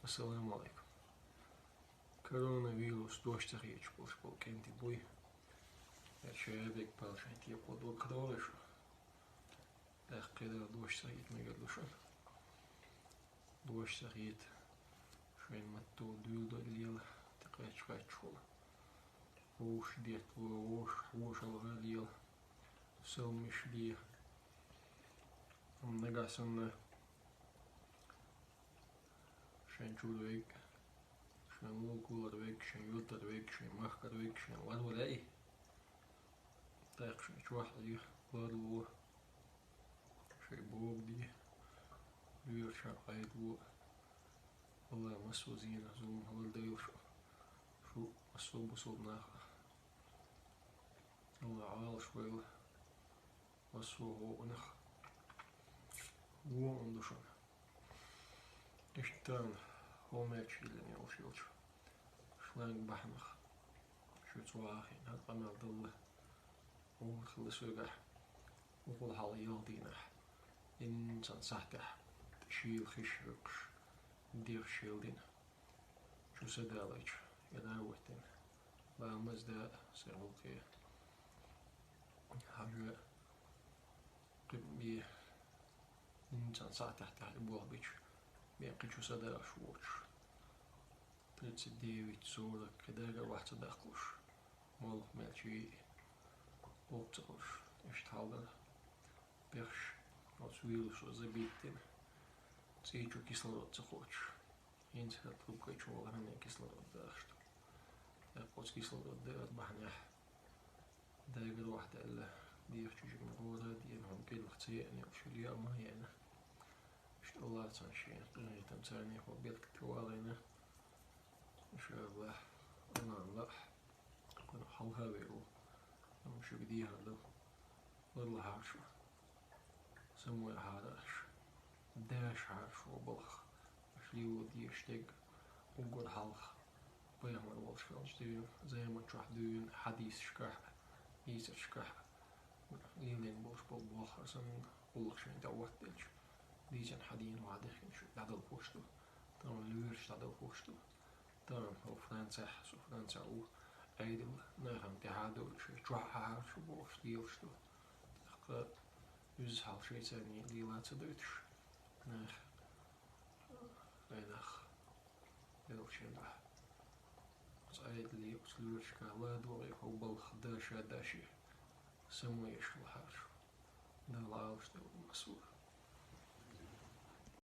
السلام عليكم. كورونا فيروس دوش تغيير بول كنتي بوي شابك بالشين تيبود وكدورش كده دوش تغيير ميقلوشن دوش تغيير شوين متو دولدو ليل تقريش فاتشول وش ديت وش الغاليل سو مش دي نقاسن شين شولويك شين لوكولر ويك شين يولتر ويك شين مخكر ويك شين والولاي تاق شين شواحد دي والو شين بوب دي لير شاقايد و والله مسو زينة زوم هول دايو شو مسو بصوب ناخا والله عال شويل مسو هو نخ و اندوشن اشتان هو ماتش اللي يوشيوش شلانك بحمخ شو تواخين هاد قمال ضله وخلص وقح وقول حالي يالدينح إنسان صحتح تشيل خشرقش دير شيلدين شو سدالج يداوتين با مزدا سيغوكي حاجة قبي إنسان صحتح تحت بوغبيش بيقي شو سدالش ووش بريتس ديويت صورة كداغا واحد تدخلوش مولخ مالشي وقتلوش اشتحالنا بيخش وصويلوش وزبيتين تيجو كيسلورод تخوش ينسى трубкой чуваларами кислород дашт يقوس كيسلورод دارت بحنيح داير واحدة إلا دير تشجع مغورة دير هم كيل اختياني وشو اليوم هينا اشت الله تنشين قلني تمتاني هو بيلك توالينا إن شاء الله أنا لا كنا حلها بيرو وشو بديها له والله عارشو سموي عارش داش عارشو وبلخ ليو دي اشتاق وقول حلخ بيهم الوالش فيلش ديون زي ما تروح ديون حديث شكاح يسر شكاح لين بوش بالبوخ رسم قولك شوين دوات ديلش ديجان حدين وعدخين شو دادل بوشتو طبعا لويرش دادل بوشتو طبعا هو فرنسا سو فرنسا او ايدل نغم تهادو شو تروح عارشو بوش ديلشتو تخ يوز حال شوي تاني ليلات دوتش نغ نغ يلوشين ده صعيد لي أسلوش كلا دوري هو بالخداشة داشي سمويش الحارش ده العاوش ده مسؤول